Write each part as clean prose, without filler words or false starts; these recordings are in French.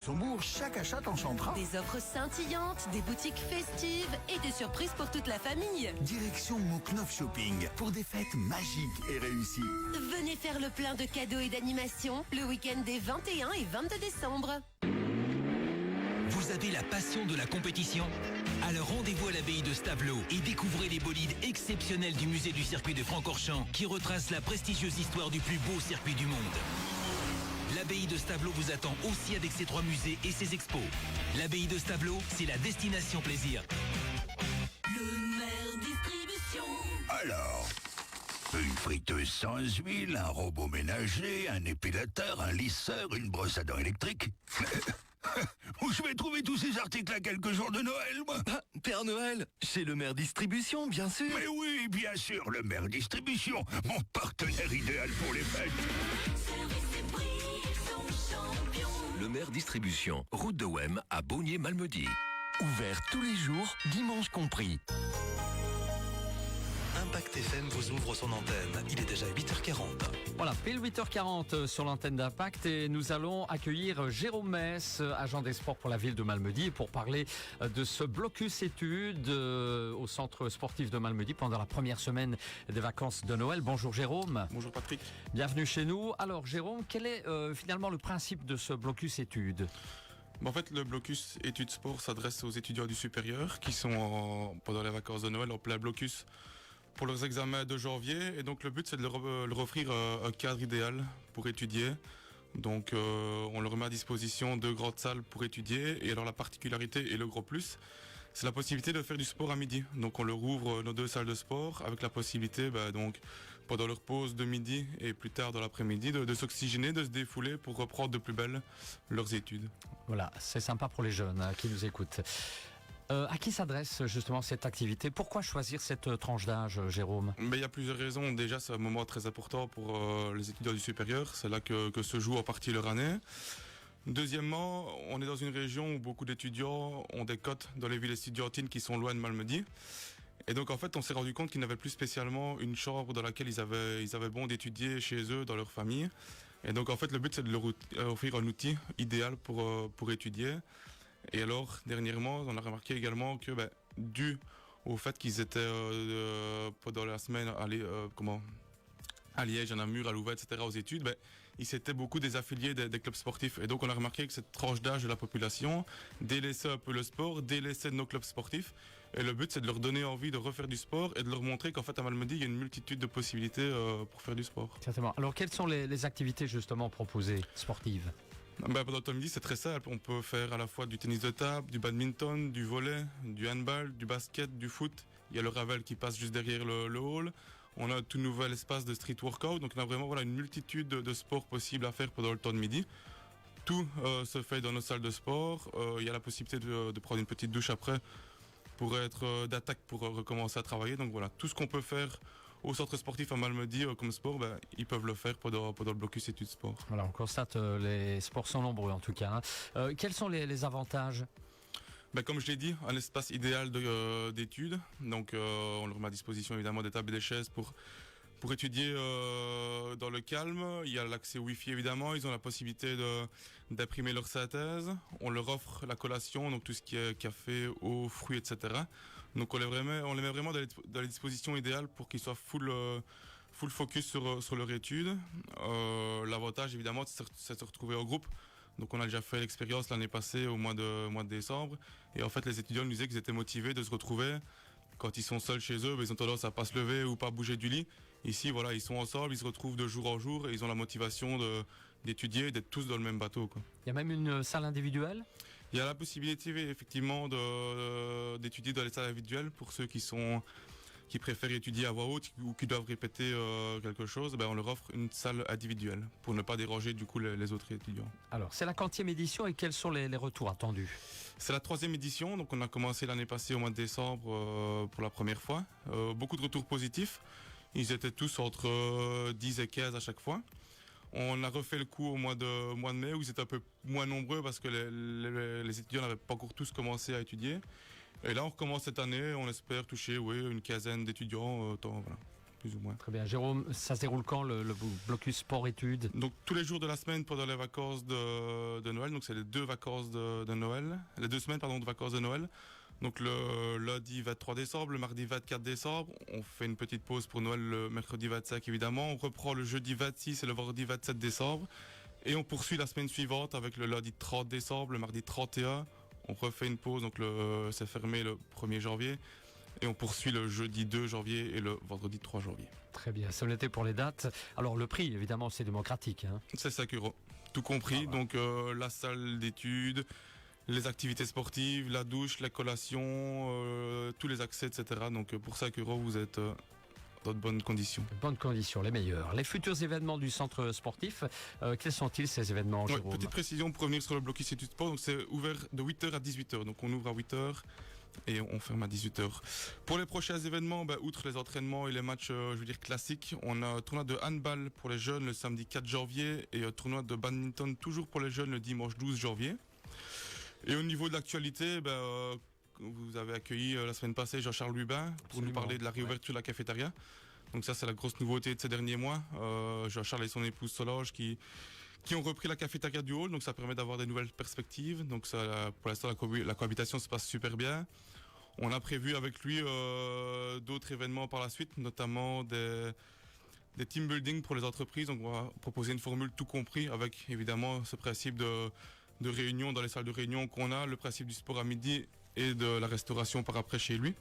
Luxembourg, chaque achat t'enchantera. Des offres scintillantes, des boutiques festives et des surprises pour toute la famille. Direction Mouknov Shopping pour des fêtes magiques et réussies. Venez faire le plein de cadeaux et d'animations le week-end des 21 et 22 décembre. Vous avez la passion de la compétition ? Alors rendez-vous à l'abbaye de Stavelot et découvrez les bolides exceptionnels du musée du circuit de Francorchamps qui retrace la prestigieuse histoire du plus beau circuit du monde. L'abbaye de Stavelot vous attend aussi avec ses 3 musées et ses expos. L'abbaye de Stavelot, c'est la destination plaisir. Le maire distribution. Alors, une friteuse sans huile, un robot ménager, un épilateur, un lisseur, une brosse à dents électrique. Où je vais trouver tous ces articles à quelques jours de Noël, moi? Père Noël, chez le maire distribution, bien sûr. Mais oui, bien sûr, le maire distribution, mon partenaire idéal pour les fêtes. Service et prix, ils sont champions. Le maire distribution, route de Wem à Beaunier-Malmedy. Ouvert tous les jours, dimanche compris. Impact FM vous ouvre son antenne. Il est déjà 8h40. Voilà, pile 8h40 sur l'antenne d'Impact et nous allons accueillir Jérôme Mess, agent des sports pour la ville de Malmedy, pour parler de ce blocus études au centre sportif de Malmedy pendant la première semaine des vacances de Noël. Bonjour Jérôme. Bonjour Patrick. Bienvenue chez nous. Alors Jérôme, quel est finalement le principe de ce blocus études ? En fait, le blocus études sport s'adresse aux étudiants du supérieur qui sont pendant les vacances de Noël en plein blocus pour leurs examens de janvier. Et donc le but, c'est de leur offrir un cadre idéal pour étudier. Donc on leur met à disposition 2 grandes salles pour étudier. Et alors la particularité et le gros plus, c'est la possibilité de faire du sport à midi. Donc on leur ouvre nos 2 salles de sport avec la possibilité, donc pendant leur pause de midi et plus tard dans l'après-midi, de s'oxygéner, de se défouler pour reprendre de plus belle leurs études. Voilà, c'est sympa pour les jeunes qui nous écoutent. À qui s'adresse justement cette activité ? Pourquoi choisir cette tranche d'âge, Jérôme ? Mais il y a plusieurs raisons. Déjà, c'est un moment très important pour les étudiants du supérieur. C'est là que se joue en partie leur année. Deuxièmement, on est dans une région où beaucoup d'étudiants ont des cotes dans les villes estudiantines qui sont loin de Malmedy. Et donc, en fait, on s'est rendu compte qu'ils n'avaient plus spécialement une chambre dans laquelle ils avaient bon d'étudier chez eux, dans leur famille. Et donc, en fait, le but, c'est de leur offrir un outil idéal pour étudier. Et alors, dernièrement, on a remarqué également que, dû au fait qu'ils étaient pendant la semaine à Liège, à Namur, à Louvain, etc., aux études, ils s'étaient beaucoup désaffiliés des clubs sportifs. Et donc, on a remarqué que cette tranche d'âge de la population délaissait un peu le sport, délaissait nos clubs sportifs. Et le but, c'est de leur donner envie de refaire du sport et de leur montrer qu'en fait, à Malmedy, il y a une multitude de possibilités pour faire du sport. Certainement. Alors, quelles sont les activités justement proposées, sportives ? Pendant l'après-midi, c'est très simple. On peut faire à la fois du tennis de table, du badminton, du volley, du handball, du basket, du foot. Il y a le Ravel qui passe juste derrière le hall. On a un tout nouvel espace de street workout. Donc on a vraiment une multitude de sports possibles à faire pendant le temps de midi. Tout se fait dans nos salles de sport. Il y a la possibilité de prendre une petite douche après pour être d'attaque pour recommencer à travailler. Donc voilà, tout ce qu'on peut faire au centre sportif à Malmedy comme sport, ils peuvent le faire pendant le blocus études sport. Voilà, on constate les sports sont nombreux en tout cas. Quels sont les avantages ? Comme je l'ai dit, un espace idéal d'études. Donc on leur met à disposition évidemment des tables et des chaises pour étudier dans le calme. Il y a l'accès Wi-Fi évidemment. Ils ont la possibilité d'imprimer leur synthèse. On leur offre la collation, donc tout ce qui est café, eau, fruits, etc. Donc on les met vraiment dans les dispositions idéales pour qu'ils soient full focus sur leur étude. L'avantage évidemment, c'est de se retrouver en groupe. Donc on a déjà fait l'expérience l'année passée au mois de décembre. Et en fait les étudiants nous disaient qu'ils étaient motivés de se retrouver. Quand ils sont seuls chez eux, ils ont tendance à pas se lever ou pas bouger du lit. Ici, voilà, ils sont ensemble, ils se retrouvent de jour en jour et ils ont la motivation d'étudier, d'être tous dans le même bateau, quoi. Il y a même une salle individuelle ? Il y a la possibilité, effectivement, d'étudier dans les salles individuelles pour ceux qui préfèrent étudier à voix haute ou qui doivent répéter quelque chose. On leur offre une salle individuelle pour ne pas déranger du coup les autres étudiants. Alors, c'est la 40e édition et quels sont les retours attendus ? C'est la 3e édition, donc on a commencé l'année passée au mois de décembre pour la première fois. Beaucoup de retours positifs. Ils étaient tous entre 10 et 15 à chaque fois. On a refait le coup au mois de mai où ils étaient un peu moins nombreux parce que les étudiants n'avaient pas encore tous commencé à étudier. Et là, on recommence cette année. On espère toucher une quinzaine d'étudiants. Voilà. plus ou moins. Très bien. Jérôme, ça se déroule quand le blocus sport-études? Donc tous les jours de la semaine pendant les vacances de Noël, donc c'est les 2 vacances de Noël, les 2 semaines de vacances de Noël. Donc le lundi 23 décembre, le mardi 24 décembre, on fait une petite pause pour Noël le mercredi 25 évidemment, on reprend le jeudi 26 et le vendredi 27 décembre et on poursuit la semaine suivante avec le lundi 30 décembre, le mardi 31, on refait une pause, donc c'est fermé le 1er janvier et on poursuit le jeudi 2 janvier et le vendredi 3 janvier. Très bien, c'est noté pour les dates. Alors le prix, évidemment, c'est démocratique. Hein. C'est 5 €, tout compris, donc la salle d'études, les activités sportives, la douche, la collation, tous les accès, etc. Donc pour 5 €, vous êtes dans de bonnes conditions. Bonnes conditions, les meilleures. Les futurs événements du centre sportif, quels sont-ils ces événements, Jérôme? Petite précision pour revenir sur le blocus études sport, donc c'est ouvert de 8h à 18h. Donc on ouvre à 8h et on ferme à 18h. Pour les prochains événements, outre les entraînements et les matchs classiques, on a un tournoi de handball pour les jeunes le samedi 4 janvier et un tournoi de badminton toujours pour les jeunes le dimanche 12 janvier. Et au niveau de l'actualité, vous avez accueilli la semaine passée Jean-Charles Lubin pour nous parler de la réouverture de la cafétéria. Donc ça, c'est la grosse nouveauté de ces derniers mois. Jean-Charles et son épouse Solange qui ont repris la cafétéria du hall, donc ça permet d'avoir des nouvelles perspectives. Donc ça, pour l'instant, la cohabitation se passe super bien. On a prévu avec lui d'autres événements par la suite, notamment des team building pour les entreprises. Donc on va proposer une formule tout compris avec évidemment ce principe de réunion dans les salles de réunion qu'on a, le principe du sport à midi et de la restauration par après chez lui.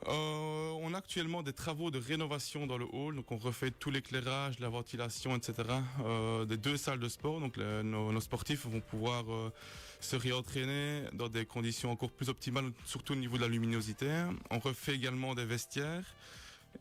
On a actuellement des travaux de rénovation dans le hall, donc on refait tout l'éclairage, la ventilation, etc. Des 2 salles de sport, donc nos sportifs vont pouvoir se réentraîner dans des conditions encore plus optimales, surtout au niveau de la luminosité. On refait également des vestiaires.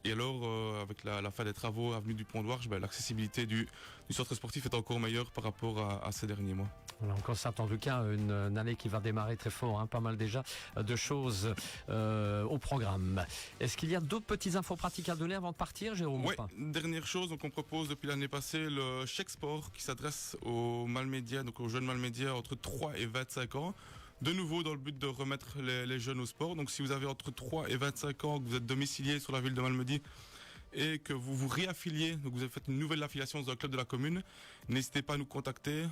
Et alors, avec la fin des travaux avenue du Pont d'Ouarche, l'accessibilité du centre sportif est encore meilleure par rapport à ces derniers mois. Voilà, on constate en tout cas une année qui va démarrer très fort, hein, pas mal déjà de choses au programme. Est-ce qu'il y a d'autres petites infos pratiques à donner avant de partir, Jérôme? Oui, dernière chose, donc on propose depuis l'année passée le chèque sport qui s'adresse aux malmédias, donc aux jeunes malmédias entre 3 et 25 ans. De nouveau dans le but de remettre les jeunes au sport. Donc si vous avez entre 3 et 25 ans, que vous êtes domicilié sur la ville de Malmedy et que vous vous réaffiliez, donc vous avez fait une nouvelle affiliation dans un club de la commune, n'hésitez pas à nous contacter.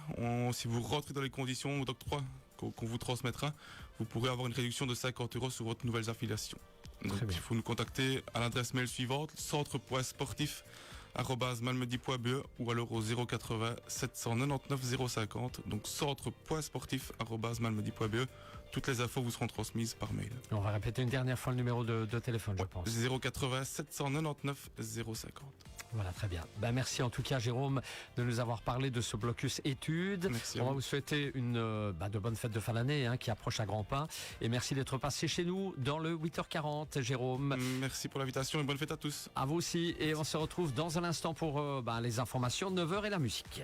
Si vous rentrez dans les conditions d'octroi qu'on vous transmettra, vous pourrez avoir une réduction de 50 € sur votre nouvelle affiliation. Donc il faut nous contacter à l'adresse mail suivante, centre.sportif@malmedy.be ou alors au 080 799 050, donc centre.sportif@malmedy.be. Toutes les infos vous seront transmises par mail. On va répéter une dernière fois le numéro de téléphone, je pense. 080 799 050. Voilà, très bien. Merci en tout cas, Jérôme, de nous avoir parlé de ce blocus études. Merci. On va vous souhaiter de bonnes fêtes de fin d'année qui approchent à grands pas. Et merci d'être passé chez nous dans le 8h40, Jérôme. Merci pour l'invitation et bonne fête à tous. À vous aussi. Et on se retrouve dans un instant pour les informations, 9h et la musique.